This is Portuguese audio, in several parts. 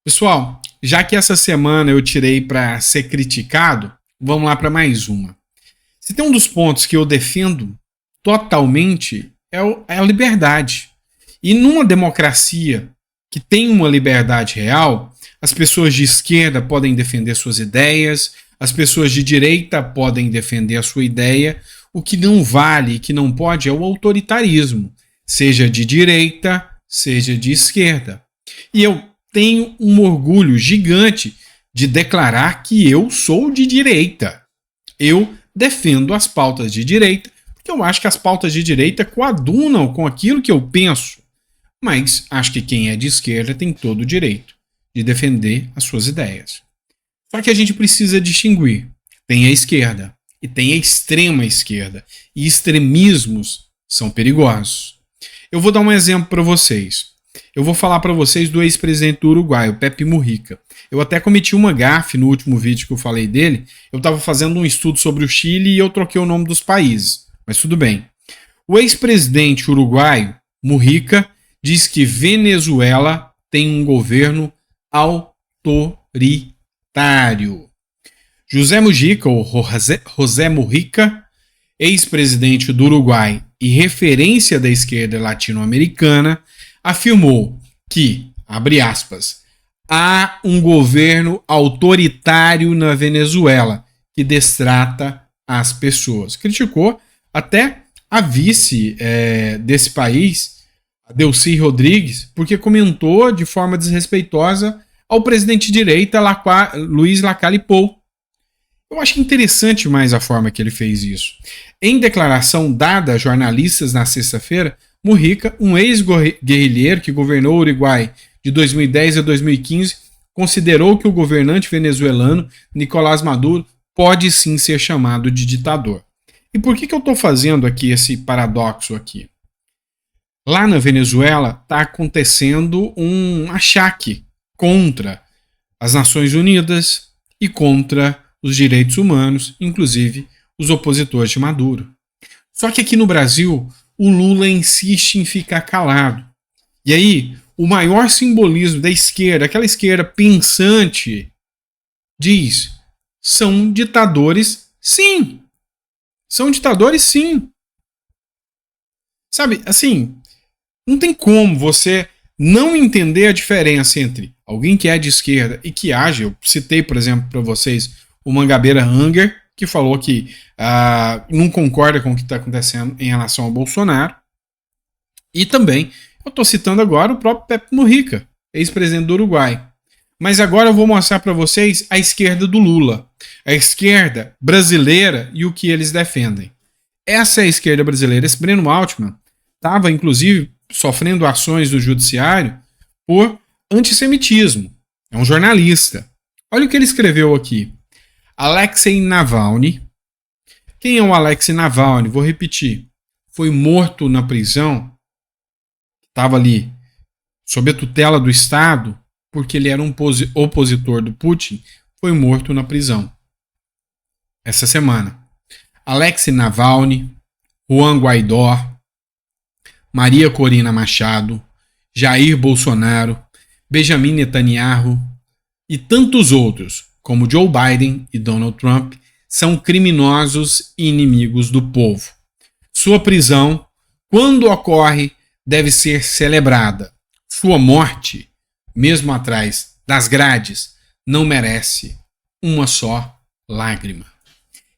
Pessoal, já que essa semana eu tirei para ser criticado, vamos lá para mais uma. Se tem um dos pontos que eu defendo totalmente é a liberdade. E numa democracia que tem uma liberdade real, as pessoas de esquerda podem defender suas ideias, as pessoas de direita podem defender a sua ideia. O que não vale e que não pode é o autoritarismo, seja de direita, seja de esquerda. E eu tenho um orgulho gigante de declarar que eu sou de direita. Eu defendo as pautas de direita, porque eu acho que as pautas de direita coadunam com aquilo que eu penso. Mas acho que quem é de esquerda tem todo o direito de defender as suas ideias. Só que a gente precisa distinguir. Tem a esquerda e tem a extrema esquerda. E extremismos são perigosos. Eu vou dar um exemplo para vocês. Eu vou falar para vocês do ex-presidente do Uruguai, o Pepe Mujica. Eu até cometi uma gafe no último vídeo que eu falei dele. Eu estava fazendo um estudo sobre o Chile e eu troquei o nome dos países. Mas tudo bem. O ex-presidente uruguaio, Mujica, diz que Venezuela tem um governo autoritário. José Mujica, ou José Mujica, ex-presidente do Uruguai e referência da esquerda latino-americana, afirmou que, abre aspas, há um governo autoritário na Venezuela que destrata as pessoas. Criticou até a vice desse país, a Delcy Rodrigues, porque comentou de forma desrespeitosa ao presidente de direita, Luiz Lacalle Pou. Eu acho interessante mais a forma que ele fez isso. Em declaração dada a jornalistas na sexta-feira, Mujica, um ex-guerrilheiro que governou o Uruguai de 2010 a 2015, considerou que o governante venezuelano Nicolás Maduro pode sim ser chamado de ditador. E por que eu estou fazendo aqui esse paradoxo aqui? Lá na Venezuela está acontecendo um achaque contra as Nações Unidas e contra os direitos humanos, inclusive os opositores de Maduro. Só que aqui no Brasil, o Lula insiste em ficar calado. E aí, o maior simbolismo da esquerda, aquela esquerda pensante, diz: são ditadores, sim. São ditadores, sim. Sabe, assim, não tem como você não entender a diferença entre alguém que é de esquerda e que age. Eu citei, por exemplo, para vocês o Mangabeira Unger, que falou que não concorda com o que está acontecendo em relação ao Bolsonaro. E também, eu estou citando agora o próprio Pepe Mujica, ex-presidente do Uruguai. Mas agora eu vou mostrar para vocês a esquerda do Lula, a esquerda brasileira e o que eles defendem. Essa é a esquerda brasileira. Esse Breno Altman estava, inclusive, sofrendo ações do judiciário por antissemitismo. É um jornalista. Olha o que ele escreveu aqui. Alexei Navalny. Quem é o Alexei Navalny? Vou repetir. Foi morto na prisão. Estava ali sob a tutela do Estado porque ele era um opositor do Putin. Foi morto na prisão. Essa semana. Alexei Navalny, Juan Guaidó, Maria Corina Machado, Jair Bolsonaro, Benjamin Netanyahu e tantos outros, como Joe Biden e Donald Trump, são criminosos e inimigos do povo. Sua prisão, quando ocorre, deve ser celebrada. Sua morte, mesmo atrás das grades, não merece uma só lágrima.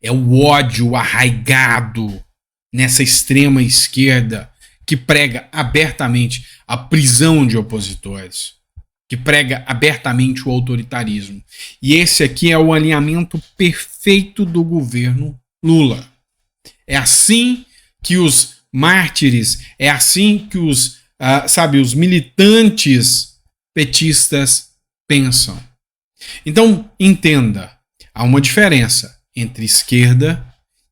É o ódio arraigado nessa extrema esquerda que prega abertamente a prisão de opositores, que prega abertamente o autoritarismo. E esse aqui é o alinhamento perfeito do governo Lula. É assim que os mártires, é assim que os militantes petistas pensam. Então, entenda, há uma diferença entre esquerda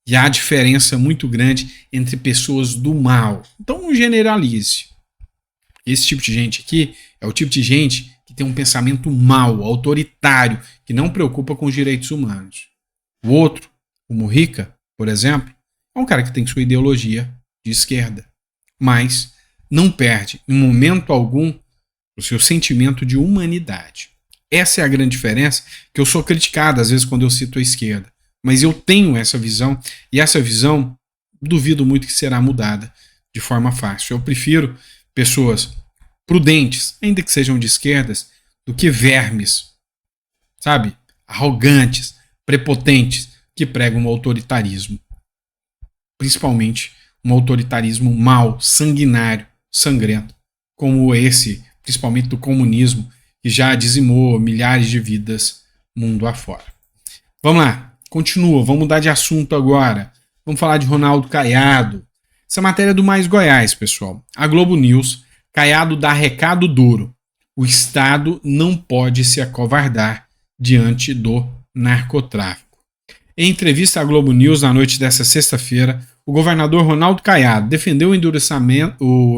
e há diferença muito grande entre pessoas do mal. Então não generalize. Esse tipo de gente aqui é o tipo de gente que tem um pensamento mau, autoritário, que não preocupa com os direitos humanos. O outro, o Mujica, por exemplo, é um cara que tem sua ideologia de esquerda, mas não perde, em momento algum, o seu sentimento de humanidade. Essa é a grande diferença, que eu sou criticado às vezes quando eu cito a esquerda. Mas eu tenho essa visão, e essa visão duvido muito que será mudada de forma fácil. Eu prefiro pessoas prudentes, ainda que sejam de esquerdas, do que vermes, sabe? Arrogantes, prepotentes, que pregam o autoritarismo. Principalmente um autoritarismo mau, sanguinário, sangrento, como esse, principalmente do comunismo, que já dizimou milhares de vidas mundo afora. Vamos lá, continua, vamos mudar de assunto agora. Vamos falar de Ronaldo Caiado. Essa matéria é do Mais Goiás, pessoal. A Globo News, Caiado dá recado duro. O Estado não pode se acovardar diante do narcotráfico. Em entrevista à Globo News na noite dessa sexta-feira, o governador Ronaldo Caiado defendeu o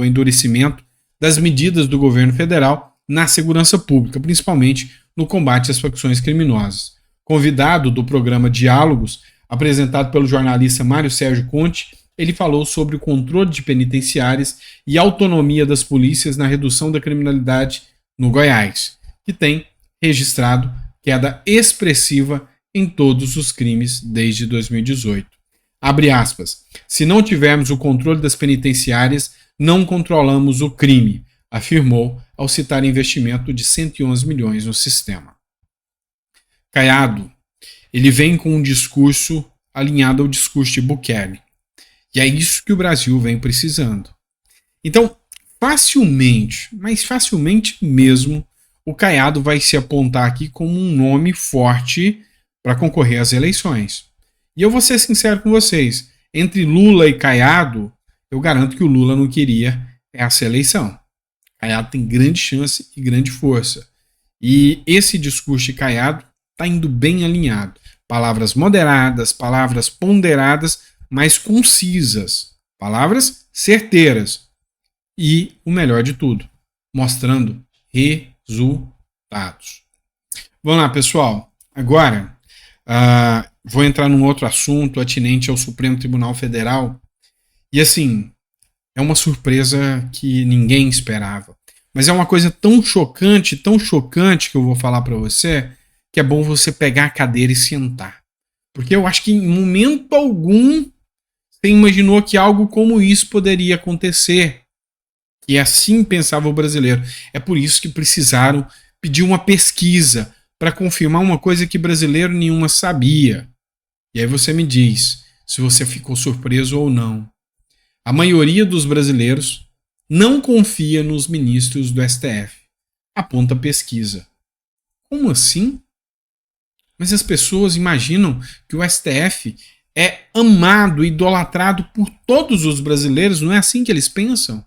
endurecimento das medidas do governo federal na segurança pública, principalmente no combate às facções criminosas. Convidado do programa Diálogos, apresentado pelo jornalista Mário Sérgio Conte, ele falou sobre o controle de penitenciárias e autonomia das polícias na redução da criminalidade no Goiás, que tem registrado queda expressiva em todos os crimes desde 2018. Abre aspas. Se não tivermos o controle das penitenciárias, não controlamos o crime, afirmou ao citar investimento de 111 milhões no sistema. Caiado, ele vem com um discurso alinhado ao discurso de Bukele. E é isso que o Brasil vem precisando. Então, facilmente, mas facilmente mesmo, o Caiado vai se apontar aqui como um nome forte para concorrer às eleições. E eu vou ser sincero com vocês, entre Lula e Caiado, eu garanto que o Lula não queria essa eleição. Caiado tem grande chance e grande força. E esse discurso de Caiado está indo bem alinhado. Palavras moderadas, palavras ponderadas, mas concisas. Palavras certeiras. E o melhor de tudo, mostrando resultados. Vamos lá, pessoal. Agora, vou entrar num outro assunto atinente ao Supremo Tribunal Federal. E assim, é uma surpresa que ninguém esperava. Mas é uma coisa tão chocante que eu vou falar para você, que é bom você pegar a cadeira e sentar. Porque eu acho que em momento algum você imaginou que algo como isso poderia acontecer. E assim pensava o brasileiro. É por isso que precisaram pedir uma pesquisa para confirmar uma coisa que brasileiro nenhuma sabia. E aí você me diz se você ficou surpreso ou não. A maioria dos brasileiros não confia nos ministros do STF. Aponta a pesquisa. Como assim? Mas as pessoas imaginam que o STF é amado, idolatrado por todos os brasileiros. Não é assim que eles pensam?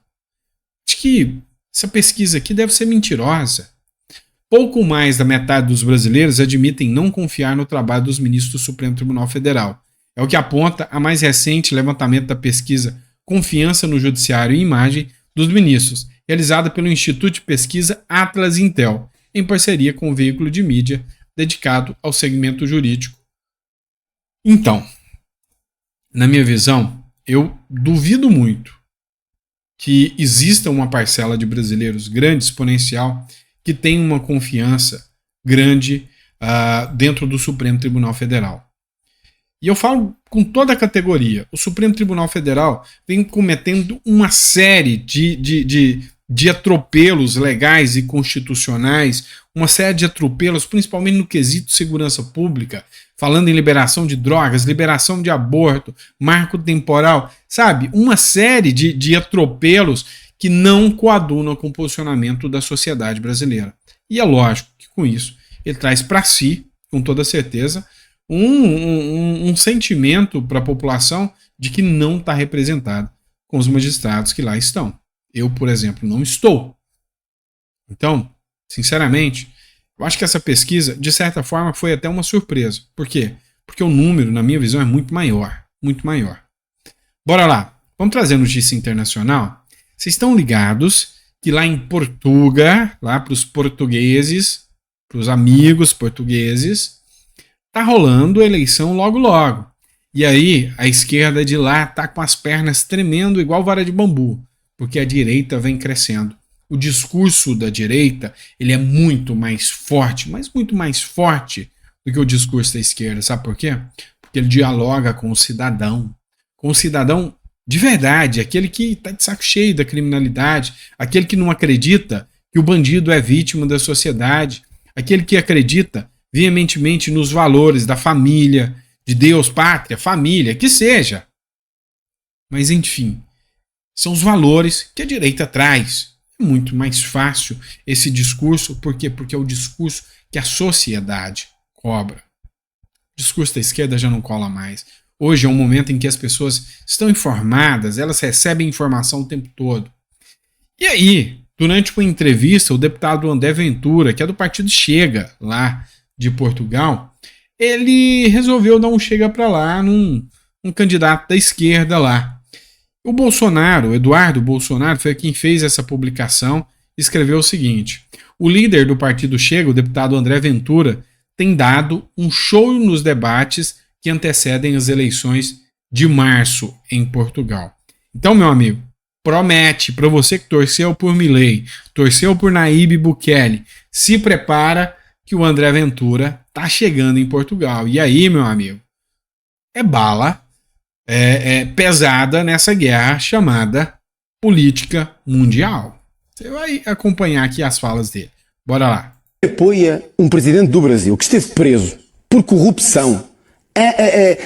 Acho que essa pesquisa aqui deve ser mentirosa. Pouco mais da metade dos brasileiros admitem não confiar no trabalho dos ministros do Supremo Tribunal Federal. É o que aponta a mais recente levantamento da pesquisa Confiança no Judiciário e Imagem dos Ministros, realizada pelo Instituto de Pesquisa Atlas Intel, em parceria com o veículo de mídia dedicado ao segmento jurídico. Então, na minha visão, eu duvido muito que exista uma parcela de brasileiros grande, exponencial, que tem uma confiança grande dentro do Supremo Tribunal Federal. E eu falo com toda a categoria. O Supremo Tribunal Federal vem cometendo uma série de atropelos legais e constitucionais, uma série de atropelos, principalmente no quesito segurança pública, falando em liberação de drogas, liberação de aborto, marco temporal, sabe? Uma série de atropelos que não coadunam com o posicionamento da sociedade brasileira. E é lógico que com isso ele traz para si, com toda certeza, um sentimento para a população de que não está representado com os magistrados que lá estão. Eu, por exemplo, não estou. Então, sinceramente, eu acho que essa pesquisa, de certa forma, foi até uma surpresa. Por quê? Porque o número, na minha visão, é muito maior. Muito maior. Bora lá. Vamos trazer notícia internacional? Vocês estão ligados que lá em Portugal, lá para os portugueses, para os amigos portugueses, tá rolando eleição logo logo. E aí, a esquerda de lá tá com as pernas tremendo igual vara de bambu, porque a direita vem crescendo. o discurso da direita, ele é muito mais forte, mas muito mais forte do que o discurso da esquerda. Sabe por quê? Porque ele dialoga com o cidadão de verdade, aquele que está de saco cheio da criminalidade, aquele que não acredita que o bandido é vítima da sociedade, aquele que acredita veementemente nos valores da família, de Deus, pátria, família, que seja. Mas enfim, são os valores que a direita traz. É muito mais fácil esse discurso, por quê? Porque é o discurso que a sociedade cobra. O discurso da esquerda já não cola mais. Hoje é um momento em que as pessoas estão informadas, elas recebem informação o tempo todo. E aí, durante uma entrevista, o deputado André Ventura, que é do partido Chega, lá de Portugal, ele resolveu dar um chega para lá num candidato da esquerda lá. O Bolsonaro, o Eduardo Bolsonaro, foi quem fez essa publicação e escreveu o seguinte: o líder do partido Chega, o deputado André Ventura, tem dado um show nos debates que antecedem as eleições de março em Portugal. Então, meu amigo, promete para você que torceu por Milei, torceu por Nayib Bukele, se prepara que o André Ventura tá chegando em Portugal. E aí, meu amigo, é bala pesada nessa guerra chamada política mundial. Você vai acompanhar aqui as falas dele. Bora lá. Apoia um presidente do Brasil que esteve preso por corrupção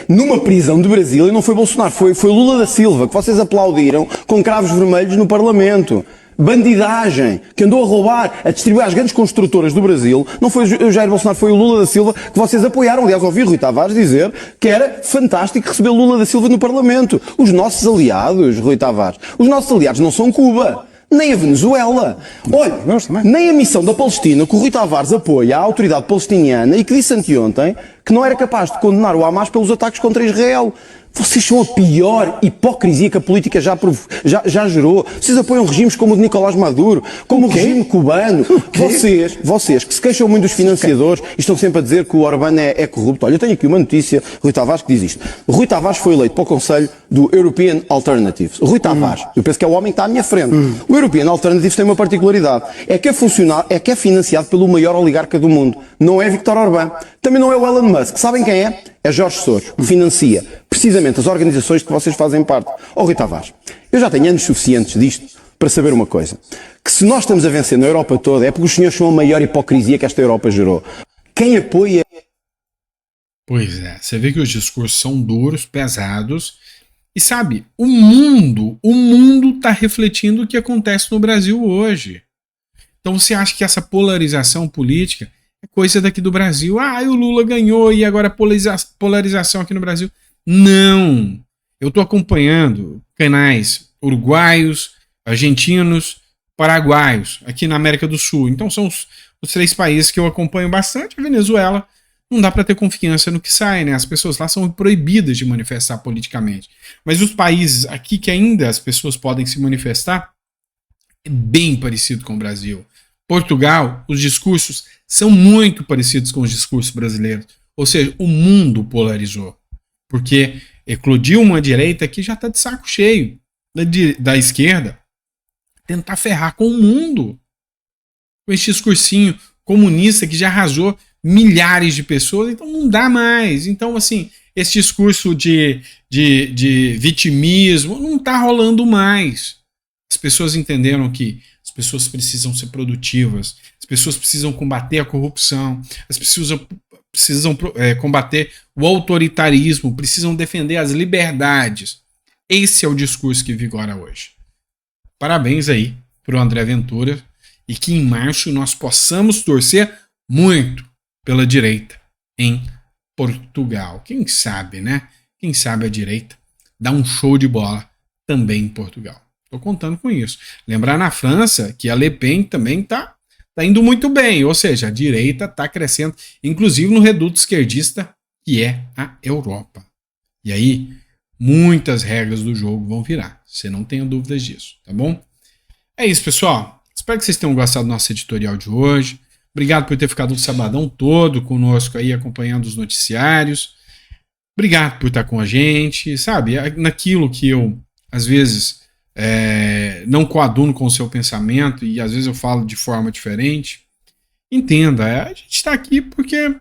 numa prisão do Brasil, e não foi Bolsonaro, foi Lula da Silva, que vocês aplaudiram com cravos vermelhos no Parlamento. Bandidagem, que andou a roubar, a distribuir às grandes construtoras do Brasil. Não foi o Jair Bolsonaro, foi o Lula da Silva, que vocês apoiaram. Aliás, ouvi Rui Tavares dizer que era fantástico receber Lula da Silva no Parlamento. Os nossos aliados, Rui Tavares, os nossos aliados não são Cuba, nem a Venezuela. Olha, nem a missão da Palestina, que o Rui Tavares apoia a autoridade palestiniana e que disse anteontem que não era capaz de condenar o Hamas pelos ataques contra Israel. Vocês são a pior hipocrisia que a política já gerou. Vocês apoiam regimes como o de Nicolás Maduro, como o regime cubano. Vocês que se queixam muito dos financiadores e estão sempre a dizer que o Orbán é corrupto. Olha, eu tenho aqui uma notícia, Rui Tavares, que diz isto. Rui Tavares foi eleito para o Conselho do European Alternatives. Rui Tavares, eu penso que é o homem que está à minha frente. O European Alternatives tem uma particularidade. É que é financiado pelo maior oligarca do mundo. Não é Viktor Orbán. Também não é o Elon Musk. Sabem quem é? É Jorge Soros, que financia precisamente as organizações que vocês fazem parte. Rui Tavares, eu já tenho anos suficientes disto para saber uma coisa. Que se nós estamos a vencer na Europa toda é porque os senhores são a maior hipocrisia que esta Europa gerou. Quem apoia... Pois é, você vê que os discursos são duros, pesados. E sabe, o mundo está refletindo o que acontece no Brasil hoje. Então você acha que essa polarização política é coisa daqui do Brasil? Ah, o Lula ganhou e agora polarização aqui no Brasil. Não! Eu estou acompanhando canais uruguaios, argentinos, paraguaios, aqui na América do Sul. Então são os 3 países que eu acompanho bastante. A Venezuela não dá para ter confiança no que sai, né? As pessoas lá são proibidas de manifestar politicamente. Mas os países aqui que ainda as pessoas podem se manifestar, é bem parecido com o Brasil. Portugal, os discursos são muito parecidos com os discursos brasileiros. Ou seja, o mundo polarizou. Porque eclodiu uma direita que já está de saco cheio da esquerda tentar ferrar com o mundo. Com esse discursinho comunista que já arrasou milhares de pessoas, então não dá mais. Então, assim, esse discurso de vitimismo não está rolando mais. As pessoas entenderam que as pessoas precisam ser produtivas, as pessoas precisam combater a corrupção, as pessoas precisam combater o autoritarismo, precisam defender as liberdades. Esse é o discurso que vigora hoje. Parabéns aí para o André Ventura e que em março nós possamos torcer muito pela direita em Portugal. Quem sabe, né? Quem sabe a direita dá um show de bola também em Portugal. Estou contando com isso. Lembrar na França que a Le Pen também está indo muito bem, ou seja, a direita está crescendo, inclusive no reduto esquerdista que é a Europa. E aí, muitas regras do jogo vão virar. Você não tenha dúvidas disso, tá bom? É isso, pessoal. Espero que vocês tenham gostado do nosso editorial de hoje. Obrigado por ter ficado o sabadão todo conosco aí, acompanhando os noticiários. Obrigado por estar com a gente, sabe? Naquilo que eu, às vezes, não coaduno com o seu pensamento e às vezes eu falo de forma diferente, entenda, a gente está aqui porque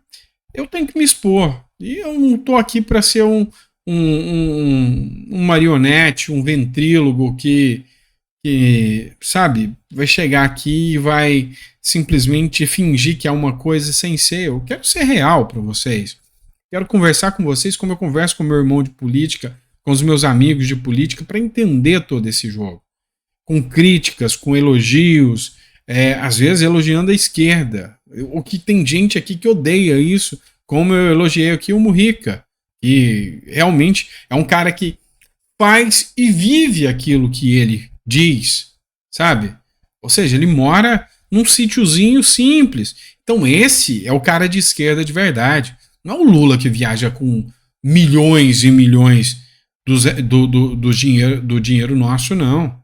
eu tenho que me expor. E eu não estou aqui para ser um marionete, um ventrílogo que, sabe, vai chegar aqui e vai simplesmente fingir que é uma coisa sem ser. Eu quero ser real para vocês. Quero conversar com vocês como eu converso com meu irmão de política, com os meus amigos de política, para entender todo esse jogo. Com críticas, com elogios, às vezes elogiando a esquerda. O que tem gente aqui que odeia isso, como eu elogiei aqui o Mujica, que realmente é um cara que faz e vive aquilo que ele diz, sabe? Ou seja, ele mora num sítiozinho simples. Então esse é o cara de esquerda de verdade. Não é o Lula que viaja com milhões e milhões do dinheiro nosso, não.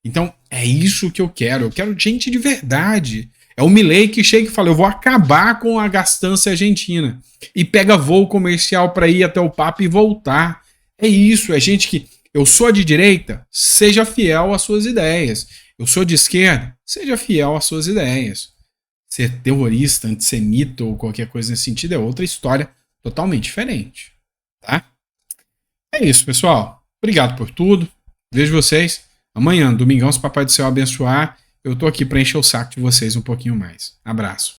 Então é isso que eu quero. Eu quero gente de verdade. É o Milei que chega e fala: eu vou acabar com a gastança argentina. E pega voo comercial para ir até o Papa e voltar. É isso, é gente que... Eu sou de direita, seja fiel às suas ideias. Eu sou de esquerda, seja fiel às suas ideias. Ser terrorista, antissemita ou qualquer coisa nesse sentido é outra história totalmente diferente. Tá? É isso, pessoal. Obrigado por tudo. Vejo vocês amanhã, domingão, se o Papai do Céu abençoar. Eu tô aqui para encher o saco de vocês um pouquinho mais. Abraço.